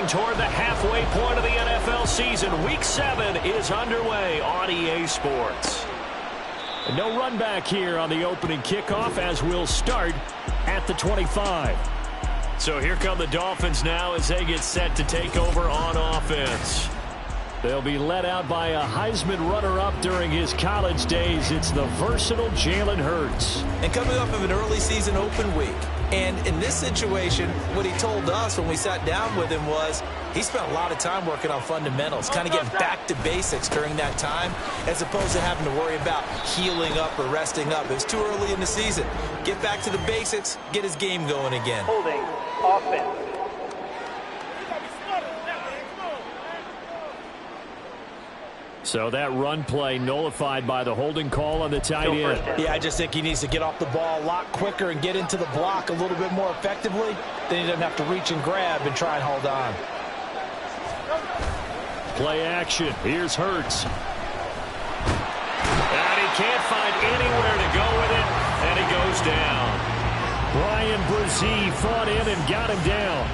toward the halfway point of the NFL season. Week 7 is underway on EA Sports. And no run back here on the opening kickoff as we'll start at the 25. So here come the Dolphins now as they get set to take over on offense. They'll be led out by a Heisman runner-up during his college days. It's the versatile Jalen Hurts. And coming off of an early season open week. And in this situation, what he told us when we sat down with him was he spent a lot of time working on fundamentals, kind of getting back to basics during that time, as opposed to having to worry about healing up or resting up. It was too early in the season. Get back to the basics, get his game going again. Holding offense. So that run play nullified by the holding call on the tight end. Yeah, I just think he needs to get off the ball a lot quicker and get into the block a little bit more effectively. Then he doesn't have to reach and grab and try and hold on. Play action. Here's Hurts. And he can't find anywhere to go with it, and he goes down. Brian Brzee fought in and got him down.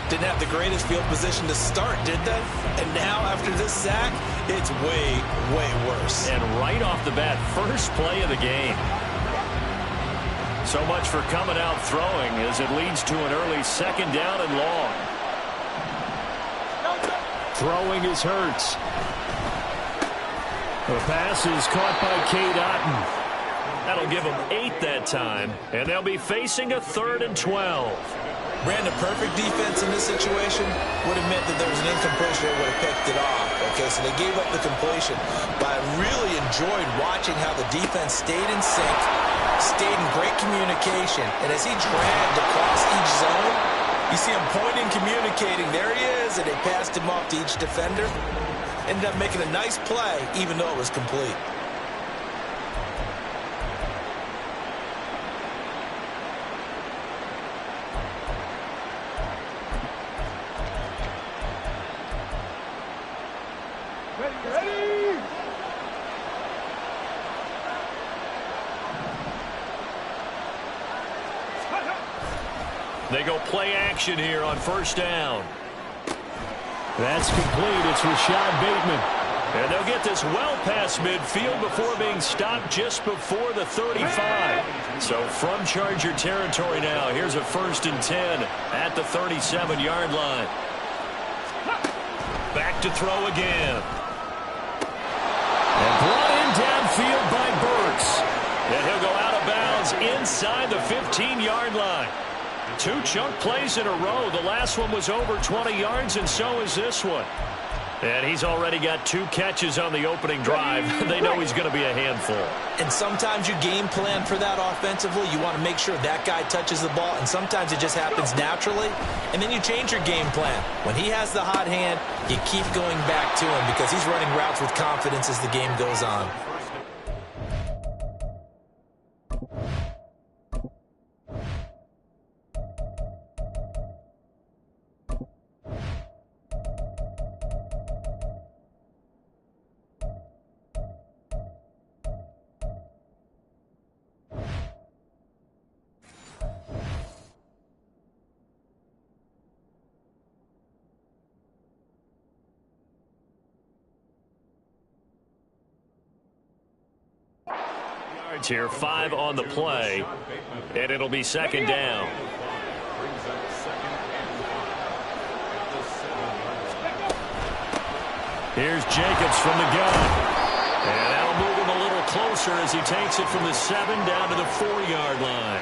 Didn't have the greatest field position to start, did they? And now, after this sack, it's way, way worse. And right off the bat, first play of the game. So much for coming out throwing as it leads to an early second down and long. Throwing is Hurts. The pass is caught by Cade Otton. That'll give them 8 that time, and they'll be facing a 3rd and 12. Brandon, perfect defense in this situation would have meant that there was an incompletion that would have picked it off. Okay, so they gave up the completion. But I really enjoyed watching how the defense stayed in sync, stayed in great communication. And as he dragged across each zone, you see him pointing, communicating. There he is, and they passed him off to each defender. Ended up making a nice play, even though it was complete. They go play action here on first down. That's complete. It's Rashad Bateman. And they'll get this well past midfield before being stopped just before the 35. So from Charger territory now, here's a 1st and 10 at the 37-yard line. Back to throw again. And brought in downfield by Burks. And he'll go out of bounds inside the 15-yard line. 2 chunk plays in a row. The last one was over 20 yards, and so is this one. And he's already got 2 catches on the opening drive. They know he's going to be a handful. And sometimes you game plan for that offensively. You want to make sure that guy touches the ball, and sometimes it just happens naturally. And then you change your game plan. When he has the hot hand, you keep going back to him because he's running routes with confidence as the game goes on. Here, 5 on the play, and it'll be 2nd down. Here's Jacobs from the gun. And that'll move him a little closer as he takes it from the 7 down to the 4-yard line.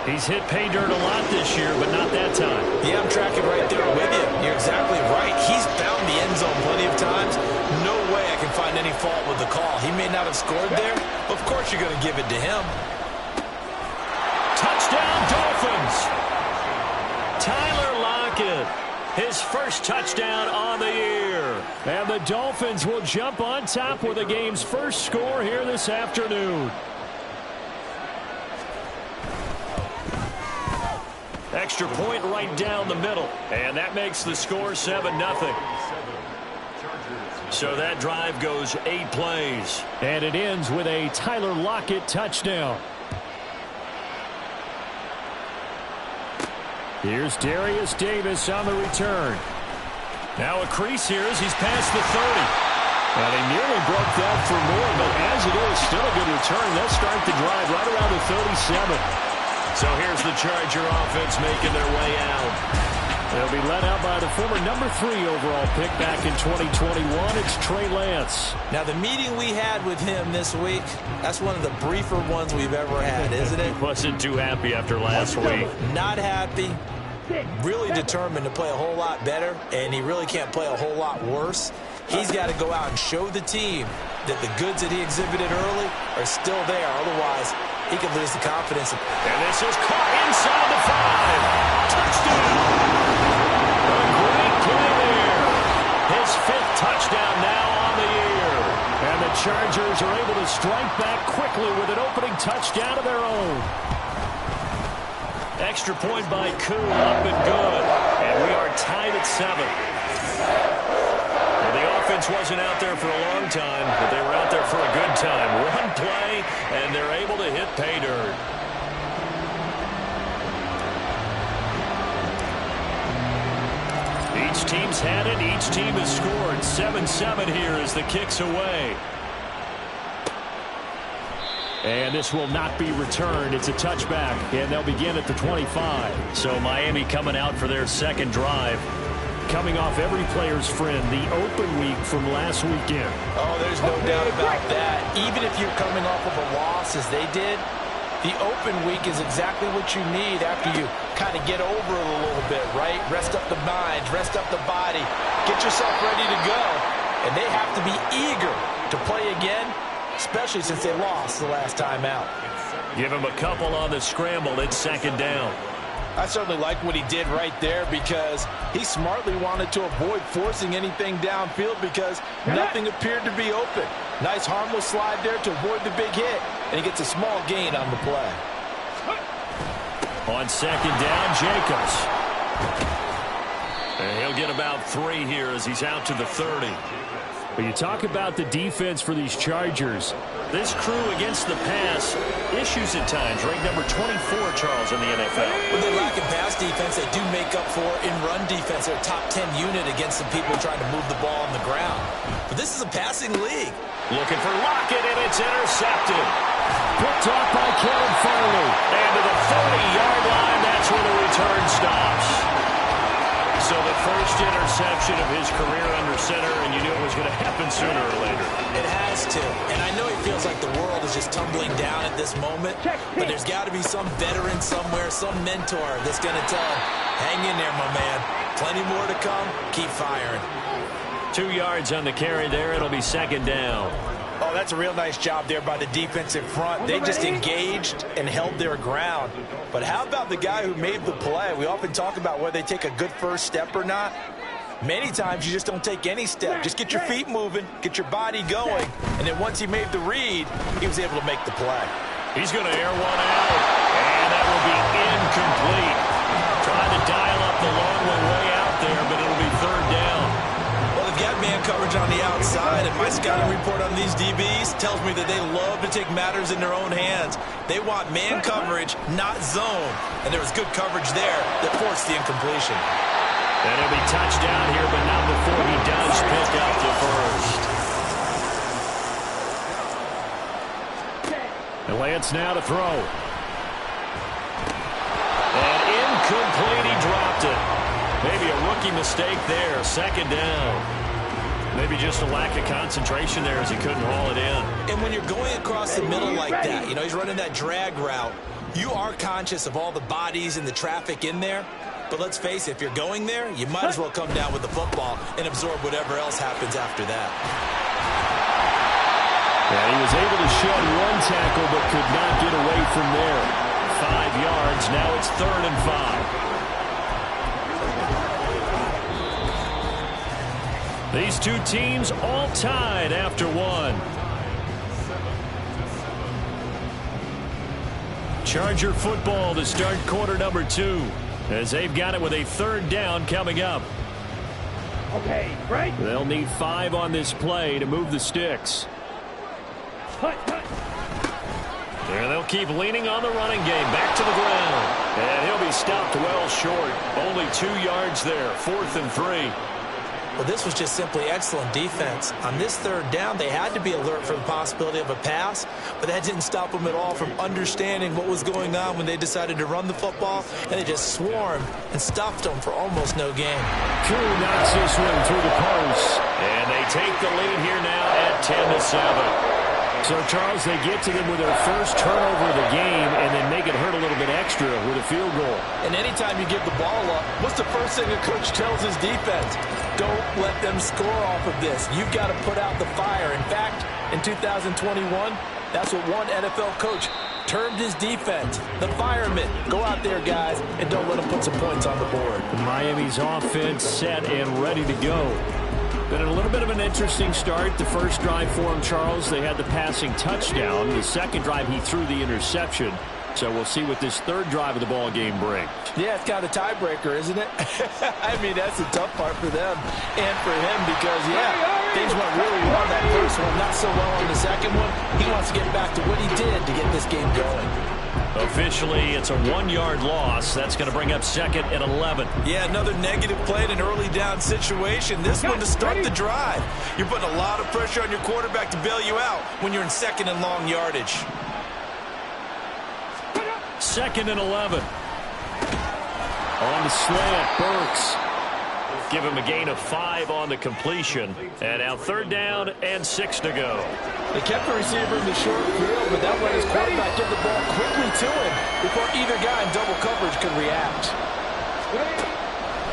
He's hit pay dirt a lot this year, but not that time. Yeah, I'm tracking right there with you. You're exactly right. He's found the end zone plenty of times. No way I can find any fault with the call. He may not have scored there, but of course you're going to give it to him. Touchdown, Dolphins! Tyler Lockett, his first touchdown on the year. And the Dolphins will jump on top with the game's first score here this afternoon. Extra point right down the middle. And that makes the score 7-0. So that drive goes 8 plays. And it ends with a Tyler Lockett touchdown. Here's Darius Davis on the return. Now a crease here as he's past the 30. And he nearly broke that for more, but as it is, still a good return. They'll start the drive right around the 37. So here's the Charger offense making their way out. They'll be led out by the former number 3 overall pick back in 2021. It's Trey Lance. Now, the meeting we had with him this week, that's one of the briefer ones we've ever had, isn't it? He wasn't too happy after last week. Not happy. Really determined to play a whole lot better, and he really can't play a whole lot worse. He's got to go out and show the team that the goods that he exhibited early are still there. Otherwise, he could lose the confidence. And this is caught inside the 5. Touchdown. A great play there. His 5th touchdown now on the year. And the Chargers are able to strike back quickly with an opening touchdown of their own. Extra point by Koo, up and good. And we are tied at 7. Well, the offense wasn't out there for a long time, but they were out there for a good time. One play, and they're able to hit pay dirt. Each team's had it. Each team has scored. 7-7 here as the kick's away. And this will not be returned. It's a touchback, and they'll begin at the 25. So Miami coming out for their second drive. Coming off every player's friend, the open week from last weekend. Oh, there's no doubt about that. Even if you're coming off of a loss as they did, the open week is exactly what you need after you kind of get over it a little bit, right? Rest up the mind, rest up the body, get yourself ready to go. And they have to be eager to play again, especially since they lost the last time out. Give him a couple on the scramble. It's second down. I certainly like what he did right there because he smartly wanted to avoid forcing anything downfield because nothing appeared to be open. Nice harmless slide there to avoid the big hit, and he gets a small gain on the play. On second down, Jacobs. And he'll get about 3 here as he's out to the 30. But you talk about the defense for these Chargers. This crew against the pass, issues at times. Ranked number 24, Charles, in the NFL. When they lack in pass defense, they do make up for in run defense. They're a top 10 unit against some people trying to move the ball on the ground. But this is a passing league. Looking for Lockett, and it's intercepted. Picked off by Kevin Farley. And to the 30-yard line, that's where the return stops. So the first interception of his career under center, and you knew it was going to happen sooner or later. It has to. And I know he feels like the world is just tumbling down at this moment, but there's got to be some veteran somewhere, some mentor that's going to tell him, hang in there, my man. Plenty more to come. Keep firing. 2 yards on the carry there. It'll be second down. Oh, that's a real nice job there by the defensive front. They just engaged and held their ground. But how about the guy who made the play? We often talk about whether they take a good first step or not. Many times you just don't take any step. Just get your feet moving, get your body going. And then once he made the read, he was able to make the play. He's going to air one out. And that will be incomplete. Trying to dial up the long way out there, but it'll be third down. They've got man coverage on the outside, and my scouting report on these DBs tells me that they love to take matters in their own hands. They want man coverage, not zone. And there was good coverage there that forced the incompletion. And it'll be touchdown here, but not before he does pick up the first. And Lance now to throw. And incomplete, he dropped it. Maybe a rookie mistake there, second down. Maybe just a lack of concentration there as he couldn't haul it in. And when you're going across the middle like that, you know, he's running that drag route, you are conscious of all the bodies and the traffic in there. But let's face it, if you're going there, you might as well come down with the football and absorb whatever else happens after that. Yeah, he was able to shed one tackle but could not get away from there. 5 yards, now it's 3rd and 5. These two teams all tied after one. Charger football to start quarter number 2 as they've got it with a 3rd down coming up. Okay, right. They'll need 5 on this play to move the sticks. There they'll keep leaning on the running game. Back to the ground. And he'll be stopped well short. Only 2 yards there. 4th and 3. Well, this was just simply excellent defense. On this third down, they had to be alert for the possibility of a pass, but that didn't stop them at all from understanding what was going on when they decided to run the football, and they just swarmed and stuffed them for almost no gain. Drew knocks this one through the post, and they take the lead here now at 10-7. So, Charles, they get to them with their first turnover of the game and then make it hurt a little bit extra with a field goal. And anytime you give the ball up, what's the first thing a coach tells his defense? Don't let them score off of this. You've got to put out the fire. In fact, in 2021, that's what one NFL coach termed his defense, the firemen. Go out there, guys, and don't let them put some points on the board. Miami's offense set and ready to go. Been a little bit of an interesting start. The first drive for him, Charles, they had the passing touchdown. The second drive, he threw the interception. So we'll see what this third drive of the ball game brings. Yeah, it's kind of a tiebreaker, isn't it? I mean, that's the tough part for them and for him because, yeah, things went really well that first one, not so well on the second one. He wants to get back to what he did to get this game going. Officially, it's a 1-yard loss. That's going to bring up 2nd and 11. Yeah, another negative play in an early down situation. This one to start the drive. You're putting a lot of pressure on your quarterback to bail you out when you're in 2nd and long yardage. 2nd and 11. On the slant, Burks. Give him a gain of 5 on the completion. And now 3rd down and 6 to go. They kept the receiver in the short field, but that let his quarterback give the ball quickly to him before either guy in double coverage could react.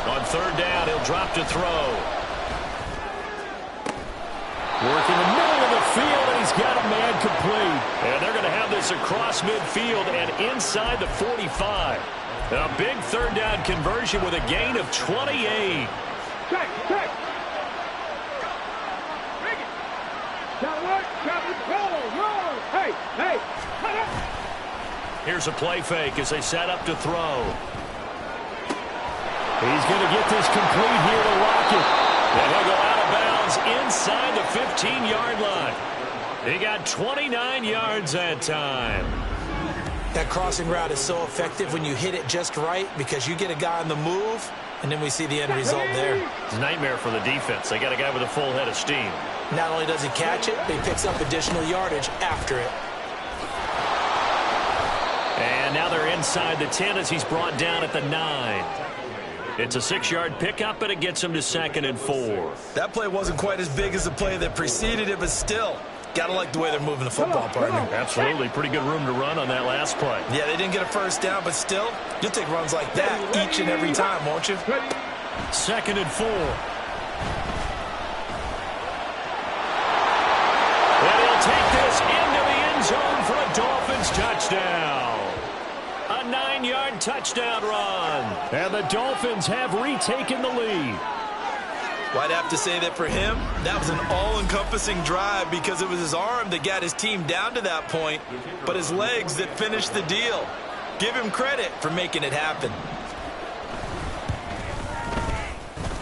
On 3rd down, he'll drop to throw. Work in the middle of the field, and he's got a man complete. And they're going to have this across midfield and inside the 45. A big 3rd down conversion with a gain of 28. Check. Hey, cut up. Here's a play fake as they set up to throw. He's going to get this complete here to Lockett. And he'll go out of bounds inside the 15-yard line. He got 29 yards that time. That crossing route is so effective when you hit it just right because you get a guy on the move, and then we see the end result there. It's a nightmare for the defense. They got a guy with a full head of steam. Not only does he catch it, but he picks up additional yardage after it. And now they're inside the 10 as he's brought down at the 9. It's a 6-yard pickup, and it gets him to 2nd and 4. That play wasn't quite as big as the play that preceded it, but still, gotta like the way they're moving the football, partner. Absolutely. Pretty good room to run on that last play. Yeah, they didn't get a first down, but still, you'll take runs like that each and every time, won't you? 2nd and 4. And he'll take this into the end zone for a Dolphins touchdown. A 9-yard touchdown run. And the Dolphins have retaken the lead. Well, I'd have to say that for him, that was an all-encompassing drive because it was his arm that got his team down to that point, but his legs that finished the deal. Give him credit for making it happen.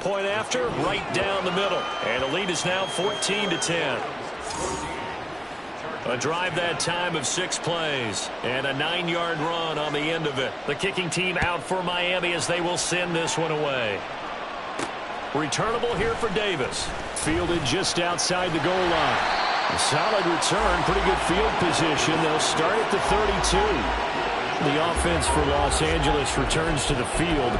Point after, right down the middle. And the lead is now 14-10. A drive that time of 6 plays. And a 9-yard run on the end of it. The kicking team out for Miami as they will send this one away. Returnable here for Davis. Fielded just outside the goal line. A solid return, pretty good field position. They'll start at the 32. The offense for Los Angeles returns to the field.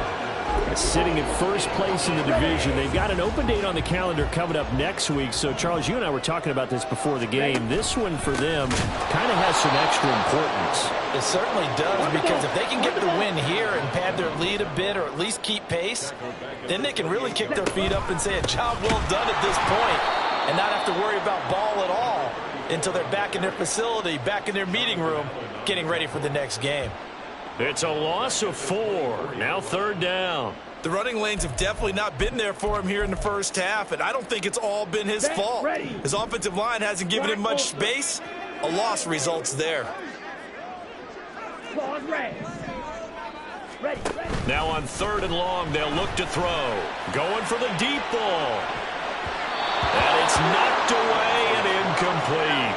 Sitting at first place in the division. They've got an open date on the calendar coming up next week. So, Charles, you and I were talking about this before the game. This one for them kind of has some extra importance. It certainly does, because if they can get the win here and pad their lead a bit or at least keep pace, then they can really kick their feet up and say a job well done at this point and not have to worry about ball at all until they're back in their facility, back in their meeting room, getting ready for the next game. It's a loss of 4. Now 3rd down. The running lanes have definitely not been there for him here in the first half, and I don't think it's all been his fault. His offensive line hasn't given him much space. A loss results there. Now on 3rd and long, they'll look to throw. Going for the deep ball. And it's knocked away and incomplete.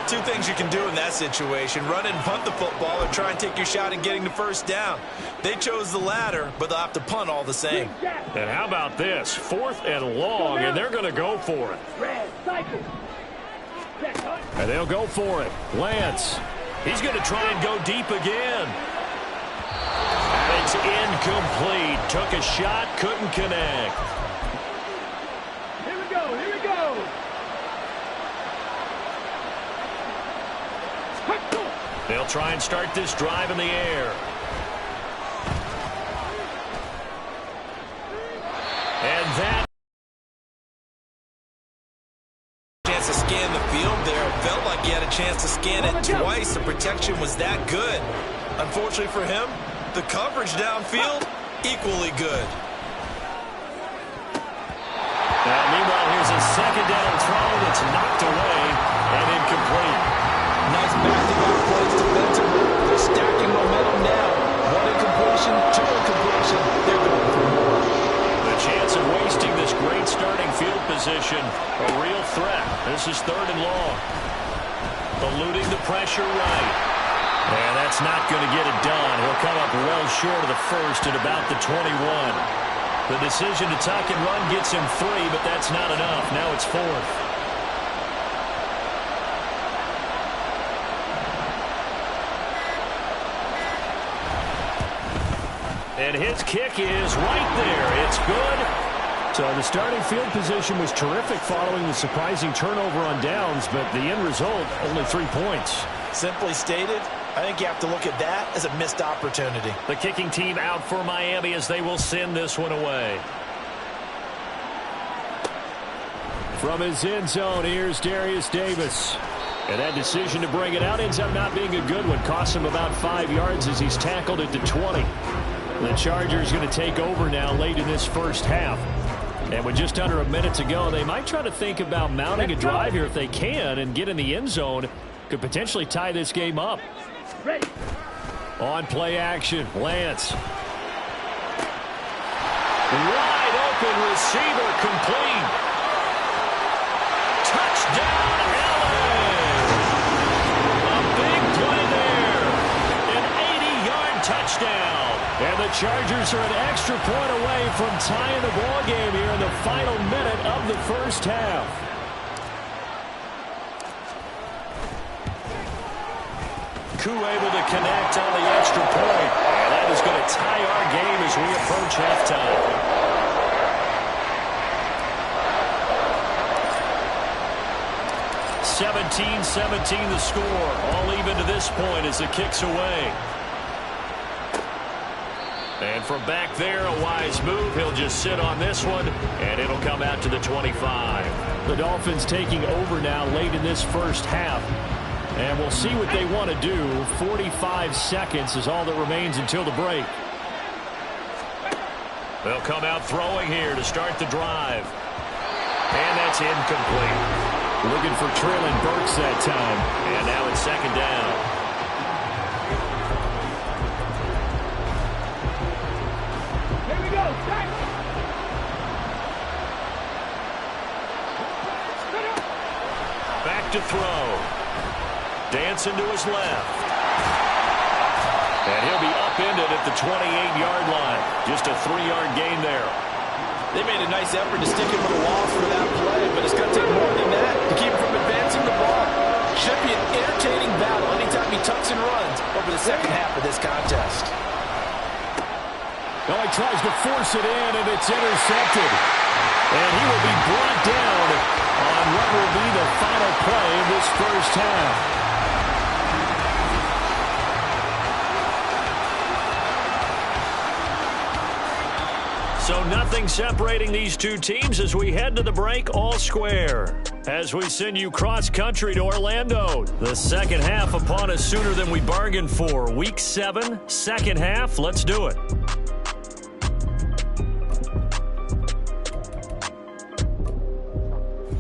Two things you can do in that situation: run and punt the football, or try and take your shot at getting the first down. They chose the latter, but they'll have to punt all the same. And how about this? 4th and long, and they're going to go for it. And they'll go for it. Lance. He's going to try and go deep again. And it's incomplete. Took a shot, couldn't connect. Here we go, here we go. They'll try and start this drive in the air. And that chance to scan the field there. It felt like he had a chance to scan it twice. The protection was that good. Unfortunately for him, the coverage downfield, equally good. Now, meanwhile, here's a second down throw that's knocked away and incomplete. Nice back-to-back plays defensively. They're stacking momentum now. One incompletion, two incompletion. They're going for more. The chance of wasting this great starting field position, a real threat. This is 3rd and long. Eluding the pressure right. And that's not going to get it done. He'll come up well short of the first at about the 21. The decision to tuck and run gets him 3, but that's not enough. Now it's 4th. And his kick is right there. It's good. So the starting field position was terrific following the surprising turnover on downs, but the end result, only 3 points. Simply stated, I think you have to look at that as a missed opportunity. The kicking team out for Miami as they will send this one away. From his end zone, here's Darius Davis. And that decision to bring it out ends up not being a good one. Costs him about 5 yards as he's tackled it to 20. The Chargers going to take over now late in this first half. And with just under a minute to go, they might try to think about mounting a drive here if they can and get in the end zone. Could potentially tie this game up. Ready. On play action, Lance. Wide open receiver, complete. Touchdown, LA! A big play there. An 80-yard touchdown. And the Chargers are an extra point away from tying the ball game here in the final minute of the first half. Koo able to connect on the extra point. And that is going to tie our game as we approach halftime. 17-17 the score. All even to this point as the kick's away. And from back there, a wise move. He'll just sit on this one, and it'll come out to the 25. The Dolphins taking over now late in this first half. And we'll see what they want to do. 45 seconds is all that remains until the break. They'll come out throwing here to start the drive. And that's incomplete. Looking for Traylon Burks that time. And now it's second down. Here we go. Start. Back to throw. Dancing to his left. And he'll be upended at the 28-yard line. Just a 3-yard gain there. They made a nice effort to stick him with a loss for that play, but it's going to take more than that to keep him from advancing the ball. Should be an entertaining battle anytime he tucks and runs over the second half of this contest. Well, he tries to force it in, and it's intercepted. And he will be brought down on what will be the final play of this first half. So nothing separating these two teams as we head to the break, all square. As we send you cross-country to Orlando. The second half upon us sooner than we bargained for. Week 7, second half. Let's do it.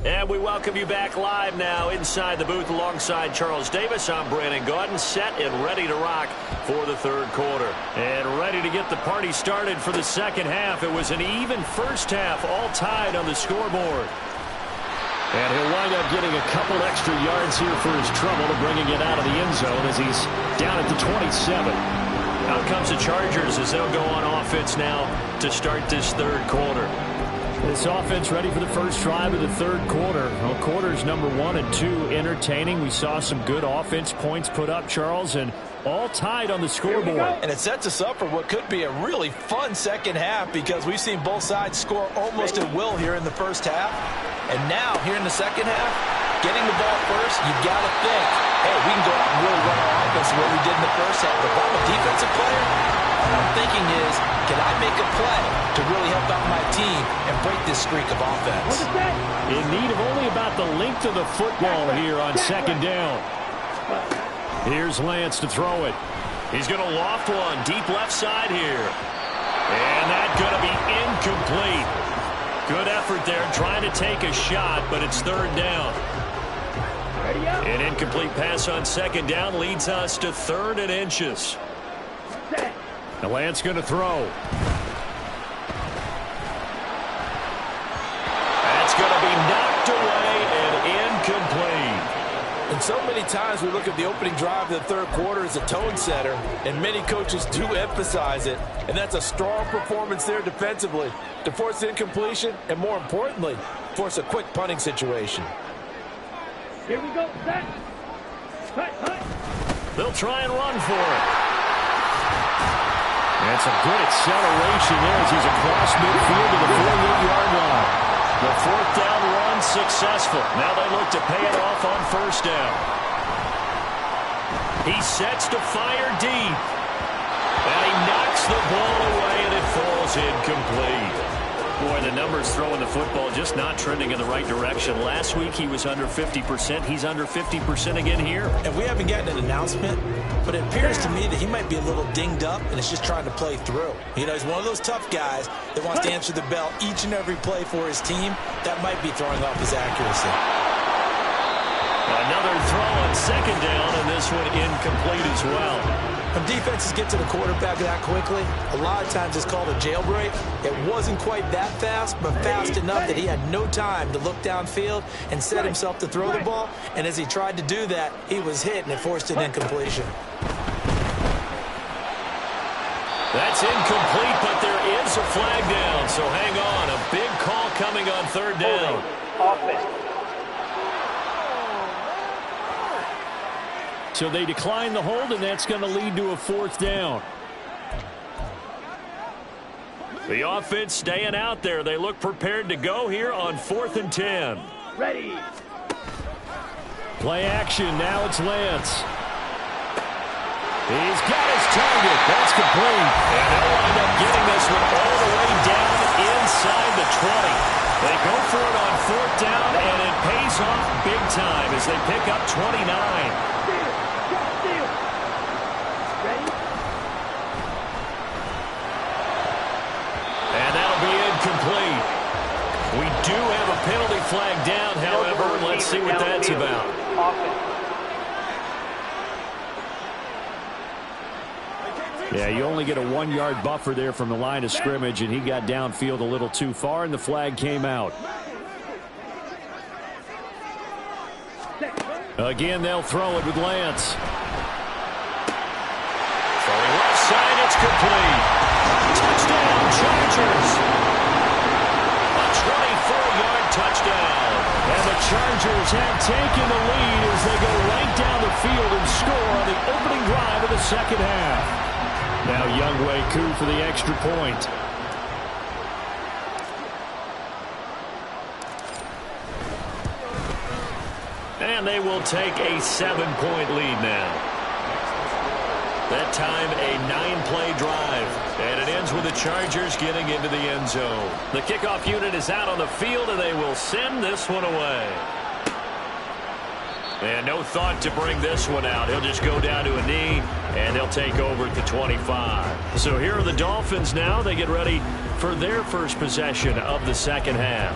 And we welcome you back live now inside the booth alongside Charles Davis. I'm Brandon Gaudin, set and ready to rock for the third quarter. And ready to get the party started for the second half. It was an even first half, all tied on the scoreboard. And he'll wind up getting a couple extra yards here for his trouble to bringing it out of the end zone as he's down at the 27. Out comes the Chargers as they'll go on offense now to start this third quarter. This offense ready for the first drive of the third quarter. Well, quarters number 1 and 2 entertaining. We saw some good offense points put up, Charles, and all tied on the scoreboard. And it sets us up for what could be a really fun second half because we've seen both sides score almost at will here in the first half. And now, here in the second half, getting the ball first, you got to think, hey, we can go out and really run our offense the way we did in the first half. But if I'm a defensive player, all I'm thinking is, can I make a play to really help out my team and break this streak of offense? In need of only about the length of the football here on second down. Here's Lance to throw it. He's going to loft one deep left side here. And that's going to be incomplete. Good effort there trying to take a shot, but it's third down. An incomplete pass on second down leads us to 3rd and inches. Now Lance going to throw. That's going to be knocked away and incomplete. And so many times we look at the opening drive of the third quarter as a tone setter, and many coaches do emphasize it. And that's a strong performance there defensively to force incompletion and, more importantly, force a quick punting situation. Here we go. Set. Cut, cut. They'll try and run for it. That's a good acceleration there as he's across midfield to the 48-yard line. The 4th down run successful. Now they look to pay it off on first down. He sets to fire deep. And he knocks the ball away and it falls incomplete. Boy, the numbers throwing the football just not trending in the right direction. Last week he was under 50%. He's under 50% again here. And we haven't gotten an announcement, but it appears to me that he might be a little dinged up and is just trying to play through. You know, he's one of those tough guys that wants to answer the bell each and every play for his team. That might be throwing off his accuracy. Another throw on second down, and this one incomplete as well. When defenses get to the quarterback that quickly, a lot of times it's called a jailbreak. It wasn't quite that fast, but fast enough that he had no time to look downfield and set himself to throw the ball. And as he tried to do that, he was hit, and it forced an incompletion. That's incomplete, but there is a flag down, so hang on. A big call coming on third down. Offense. So they decline the hold, and that's going to lead to a 4th down. The offense staying out there. They look prepared to go here on 4th and 10. Ready. Play action. Now it's Lance. He's got his target. That's complete. And they'll wind up getting this one all the way down inside the 20. They go for it on 4th down, and it pays off big time as they pick up 29. Complete. We do have a penalty flag down, however. Let's see what that's about. Yeah, you only get a 1-yard buffer there from the line of scrimmage, and he got downfield a little too far, and the flag came out. Again, they'll throw it with Lance. Throwing left side, it's complete. Touchdown, Chargers. 24-yard touchdown. And the Chargers have taken the lead as they go right down the field and score on the opening drive of the second half. Now Younghoe Koo for the extra point. And they will take a 7-point lead now. That time, a 9-play drive. And it ends with the Chargers getting into the end zone. The kickoff unit is out on the field, and they will send this one away. And no thought to bring this one out. He'll just go down to a knee, and they'll take over at the 25. So here are the Dolphins now. They get ready for their first possession of the second half.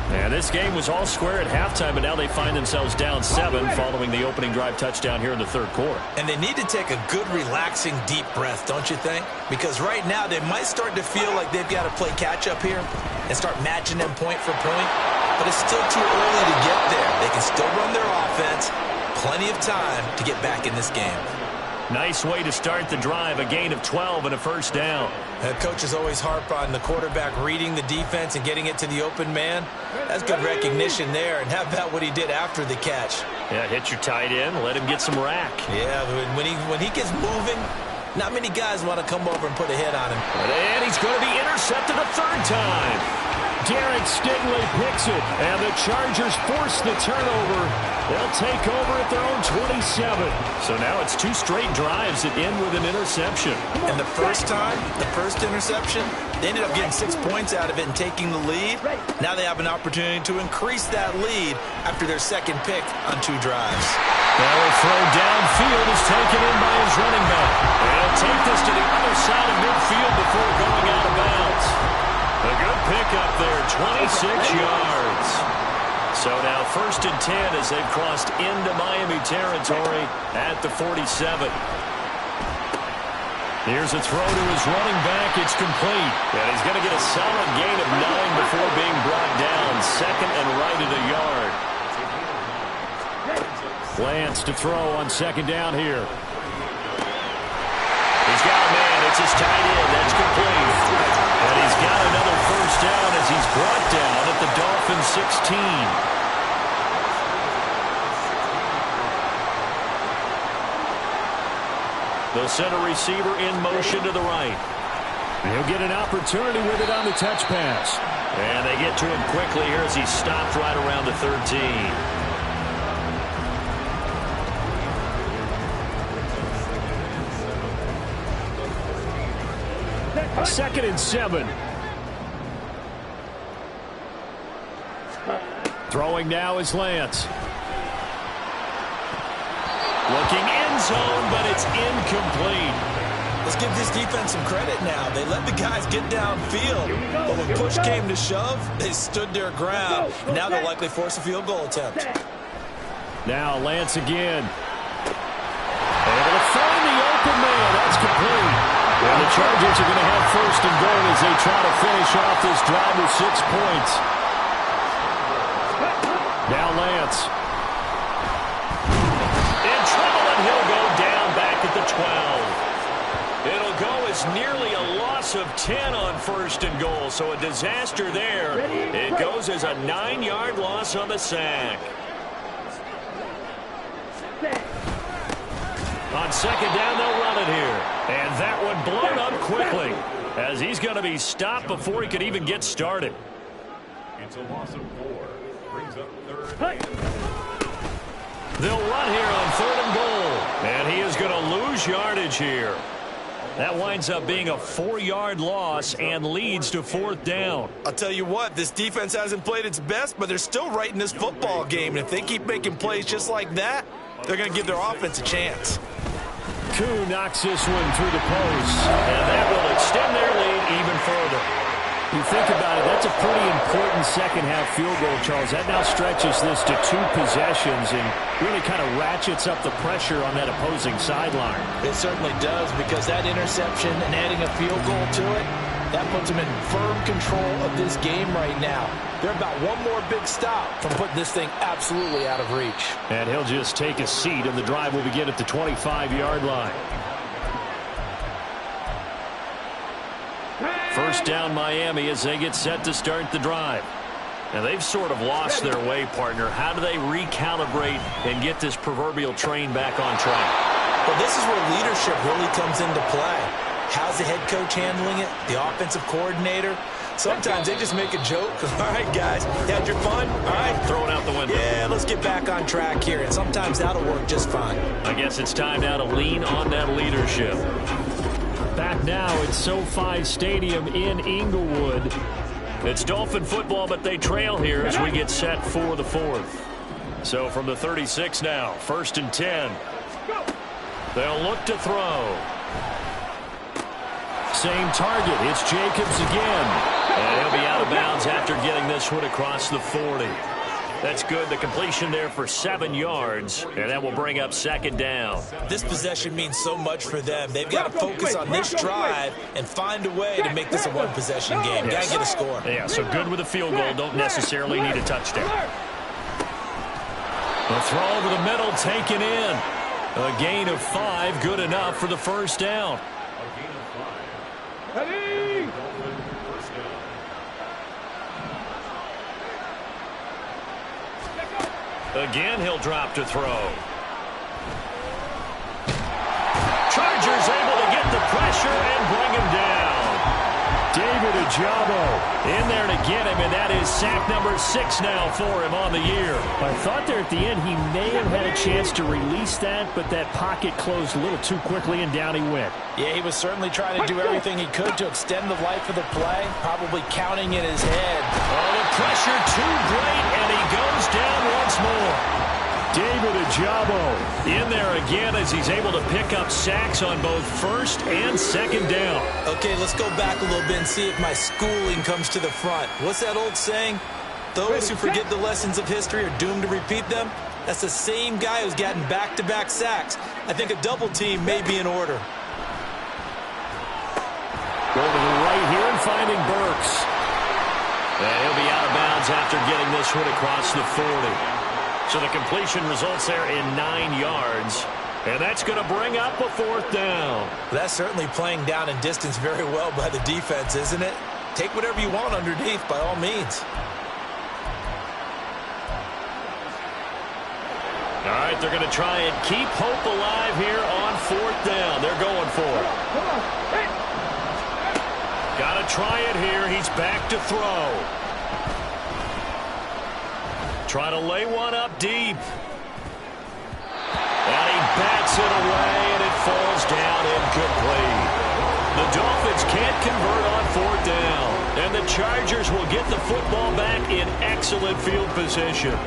And this game was all square at halftime, but now they find themselves down 7 following the opening drive touchdown here in the third quarter. And they need to take a good, relaxing, deep breath, don't you think? Because right now they might start to feel like they've got to play catch-up here and start matching them point for point. but it's still too early to get there. They can still run their offense. Plenty of time to get back in this game. Nice way to start the drive, a gain of 12 and a first down. Coaches always harp on the quarterback reading the defense and getting it to the open man. That's good recognition there. And how about what he did after the catch? Yeah, hit your tight end, let him get some rack. Yeah, when he gets moving, not many guys want to come over and put a hit on him. And he's going to be intercepted a third time. Derek Stingley picks it, and the Chargers force the turnover. They'll take over at their own 27. So now it's 2 straight drives that end with an interception. And the first time, the first interception, they ended up getting 6 points out of it and taking the lead. Now they have an opportunity to increase that lead after their second pick on 2 drives. Now a throw downfield is taken in by his running back. And he'll take this to the other side of midfield before going out of bounds. A good pickup there, 26 yards. So now 1st and 10 as they've crossed into Miami territory at the 47. Here's a throw to his running back. It's complete. And he's going to get a solid gain of 9 before being brought down. 2nd and right at a yard. Lance to throw on 2nd down here. He's got a man. It's his tight end. That's complete. And he's got another first down as he's brought down at the Dolphins 16. They'll send a receiver in motion to the right. He'll get an opportunity with it on the touch pass. And they get to him quickly here as he's stopped right around the 13. 2nd and 7. Throwing now is Lance. Looking end zone, but it's incomplete. Let's give this defense some credit now. They let the guys get downfield, but when push came to shove, they stood their ground. And now they'll likely force a field goal attempt. Now Lance again. Able to find the open man. That's complete. And the Chargers are going to have 1st and goal as they try to finish off this drive with 6 points. Now Lance. In trouble, and he'll go down back at the 12. It'll go as nearly a loss of 10 on 1st and goal, so a disaster there. It goes as a 9-yard loss on the sack. On 2nd down, they'll run it here. And that one blown up quickly as he's going to be stopped before he could even get started. It's a loss of 4. Brings up 3rd. They'll run here on 3rd and goal. And he is going to lose yardage here. That winds up being a 4-yard loss and leads to 4th down. I'll tell you what, this defense hasn't played its best, but they're still right in this football game. And if they keep making plays just like that, they're going to give their offense a chance. Koo knocks this one through the post, and that will extend their lead even further. You think about it, that's a pretty important second-half field goal, Charles. That now stretches this to 2 possessions and really kind of ratchets up the pressure on that opposing sideline. It certainly does, because that interception and adding a field goal to it, that puts them in firm control of this game right now. They're about one more big stop from putting this thing absolutely out of reach. And he'll just take a seat, and the drive will begin at the 25-yard line. 1st down Miami as they get set to start the drive. Now they've sort of lost their way, partner. How do they recalibrate and get this proverbial train back on track? Well, this is where leadership really comes into play. How's the head coach handling it? The offensive coordinator? Sometimes they just make a joke. All right, guys, you had your fun? All right, throw it out the window. Yeah, let's get back on track here. And sometimes that'll work just fine. I guess it's time now to lean on that leadership. Back now at SoFi Stadium in Inglewood. It's Dolphin football, but they trail here as we get set for the 4th. So from the 36 now, 1st and 10. They'll look to throw. Same target. It's Jacobs again. And he'll be out of bounds after getting this one across the 40. That's good. The completion there for 7 yards, and that will bring up second down. This possession means so much for them. They've got to focus on this drive and find a way to make this a one-possession game. Got to get a score. Yeah, so good with a field goal. Don't necessarily need a touchdown. The throw over the middle, taken in. A gain of 5, good enough for the first down. Ready? Again, he'll drop to throw. Chargers able to get the pressure and bring him down. David Ojabo in there to get him, and that is sack number 6 now for him on the year. I thought there at the end he may have had a chance to release that, but that pocket closed a little too quickly, and down he went. Yeah, he was certainly trying to do everything he could to extend the life of the play, probably counting in his head. Oh, the pressure too great, and he goes down once more. David Ojabo in there again as he's able to pick up sacks on both first and second down. Okay, let's go back a little bit and see if my schooling comes to the front. What's that old saying? Those who forget the lessons of history are doomed to repeat them. That's the same guy who's gotten back-to-back sacks. I think a double team may be in order. Going to the right here and finding Burks. And he'll be out of bounds after getting this one across the 40. So the completion results there in 9 yards. And that's going to bring up a fourth down. That's certainly playing down in distance very well by the defense, isn't it? Take whatever you want underneath by all means. All right, they're going to try and keep hope alive here on fourth down. They're going for it. Got to try it here. He's back to throw. Try to lay one up deep. And he bats it away, and it falls down incomplete. The Dolphins can't convert on fourth down. And the Chargers will get the football back in excellent field position.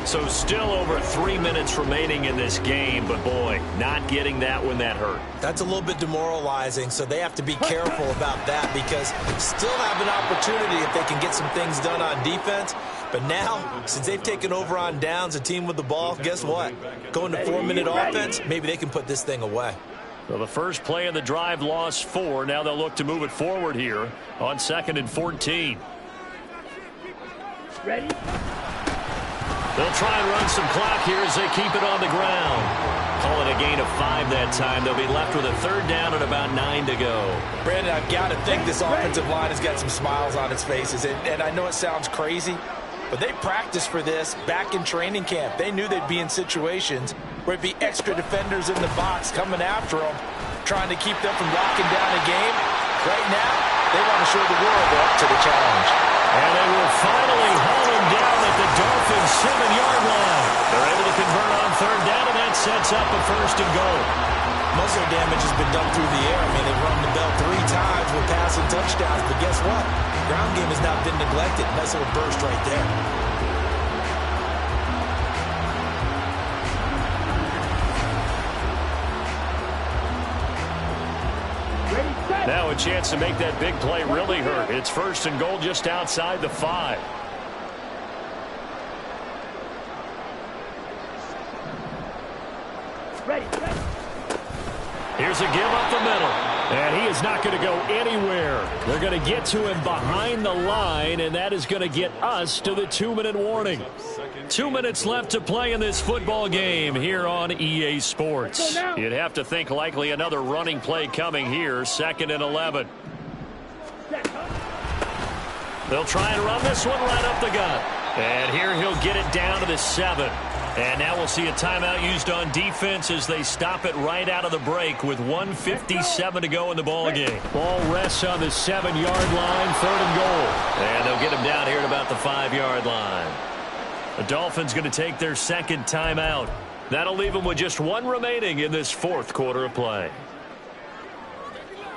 So still over 3 minutes remaining in this game, but boy, not getting that when that hurt. That's a little bit demoralizing, so they have to be careful about that because still have an opportunity if they can get some things done on defense. But now, since they've taken over on downs, a team with the ball, guess what? Going to 4-minute offense, maybe they can put this thing away. Well, the first play of the drive lost 4. Now they'll look to move it forward here on 2nd and 14. Ready? They'll try and run some clock here as they keep it on the ground. Call it a gain of 5 that time. They'll be left with a third down and about 9 to go. Brandon, I've got to think this offensive line has got some smiles on its faces. And I know it sounds crazy, but they practiced for this back in training camp. They knew they'd be in situations where it'd be extra defenders in the box coming after them, trying to keep them from locking down a game. Right now, they want to show the world they're up to the challenge. And they will finally haul him down at the Dolphins' 7-yard line. They're able to convert on third down, and that sets up a first and goal. Muscle damage has been done through the air. I mean, they've rung the bell 3 times with passing touchdowns, but guess what? Ground game has not been neglected. Nice little burst right there. Now a chance to make that big play really hurt. It's first and goal just outside the 5. Ready. Here's a give up the middle. And he is not going to go anywhere. They're going to get to him behind the line, and that is going to get us to the 2-minute warning. 2 minutes left to play in this football game here on EA Sports. You'd have to think likely another running play coming here, 2nd and 11. They'll try and run this one right up the gut. And here he'll get it down to the 7. And now we'll see a timeout used on defense as they stop it right out of the break with 1:57 to go in the ball game. Ball rests on the 7-yard line, 3rd and goal. And they'll get him down here at about the 5-yard line. The Dolphins going to take their 2nd timeout. That'll leave them with just 1 remaining in this 4th quarter of play.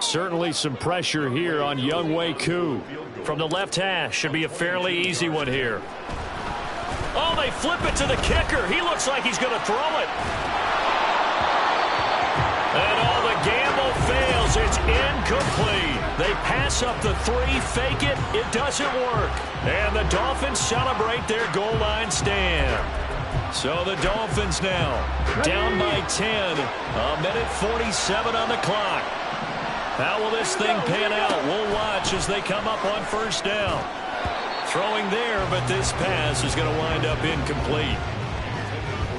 Certainly some pressure here on Younghoe Koo. From the left hash, should be a fairly easy one here. Oh, they flip it to the kicker. He looks like he's going to throw it. And all the gamble fails. It's incomplete. They pass up the 3, fake it. It doesn't work. And the Dolphins celebrate their goal line stand. So the Dolphins now down by 10. A minute 47 on the clock. How will this thing pan out? We'll watch as they come up on first down. Throwing there, but this pass is going to wind up incomplete.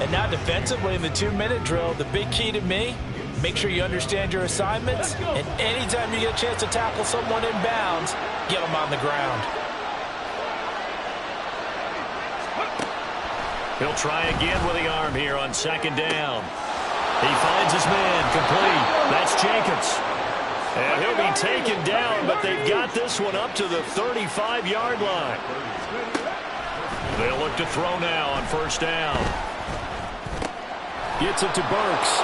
And now defensively in the 2-minute drill, the big key to me, make sure you understand your assignments, and anytime you get a chance to tackle someone in bounds, get them on the ground. He'll try again with the arm here on second down. He finds his man, complete. That's Jacobs. And he'll be taken down, but they've got this one up to the 35-yard line. They'll look to throw now on first down. Gets it to Burks.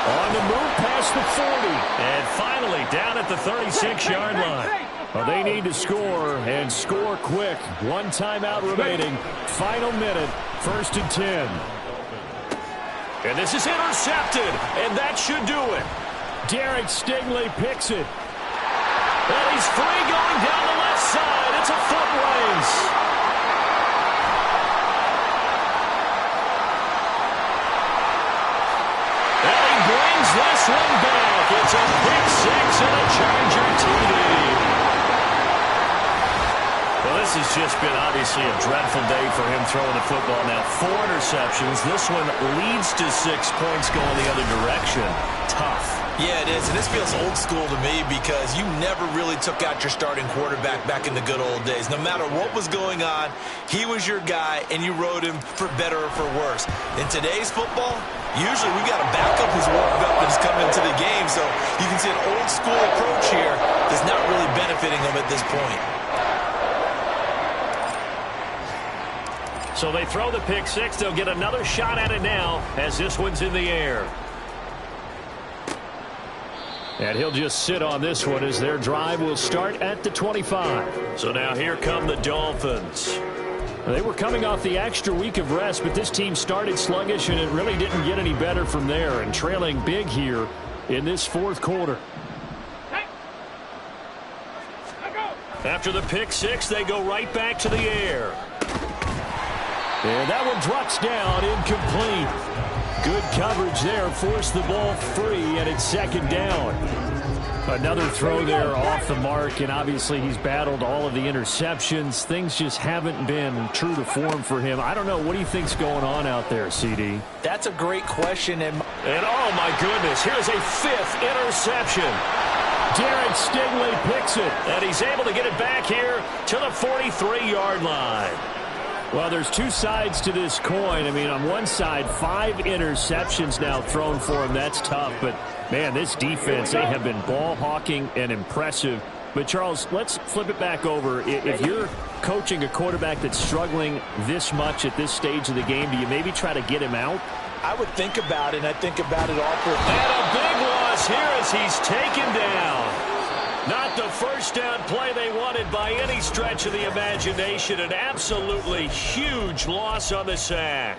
On the move past the 40. And finally down at the 36-yard line. Well, they need to score, and score quick. 1 timeout remaining. Final minute, 1st and 10. And this is intercepted, and that should do it. Derek Stingley picks it. And he's free going down the left side. It's a foot race. And he brings this one back. It's a pick 6 and a Charger TD. Well, this has just been obviously a dreadful day for him throwing the football. Now 4 interceptions. This one leads to 6 points going the other direction. Tough. Yeah, it is, and this feels old school to me because you never really took out your starting quarterback back in the good old days. No matter what was going on, he was your guy, and you rode him for better or for worse. In today's football, usually we've got a backup who's warmed up and has come into the game, so you can see an old school approach here that's not really benefiting him at this point. So they throw the pick 6. They'll get another shot at it now as this one's in the air. And he'll just sit on this one as their drive will start at the 25. So now here come the Dolphins. They were coming off the extra week of rest, but this team started sluggish, and it really didn't get any better from there, and trailing big here in this 4th quarter. After the pick 6, they go right back to the air. And that one drops down, incomplete. Good coverage there, forced the ball free, and it's 2nd down. Another throw there off the mark, and obviously he's battled all of the interceptions. Things just haven't been true to form for him. I don't know, what do you think's going on out there, CD? That's a great question. And oh my goodness, here's a 5th interception. Derek Stingley picks it, and he's able to get it back here to the 43-yard line. Well, there's 2 sides to this coin. I mean, on one side, 5 interceptions now thrown for him. That's tough. But, man, this defense, they have been ball hawking and impressive. But, Charles, let's flip it back over. If you're coaching a quarterback that's struggling this much at this stage of the game, do you maybe try to get him out? I would think about it, and I think about it awkwardly. And a big loss here as he's taken down. Not the first down play they wanted by any stretch of the imagination. An absolutely huge loss on the sack.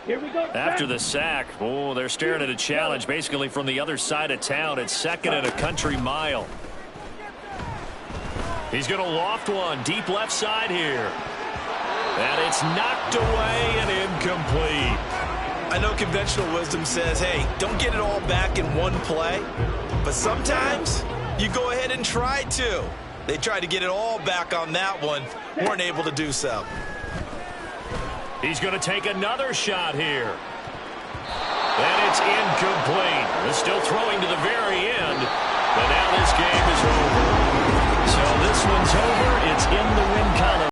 Here we go. After the sack, oh, they're staring at a challenge basically from the other side of town. It's 2nd and a country mile. He's going to loft one deep left side here. And it's knocked away and incomplete. I know conventional wisdom says, hey, don't get it all back in one play. But sometimes you go ahead and try to. They tried to get it all back on that one. Weren't able to do so. He's going to take another shot here. And it's incomplete. They're still throwing to the very end. But now this game is over. So this one's over. It's in the win column.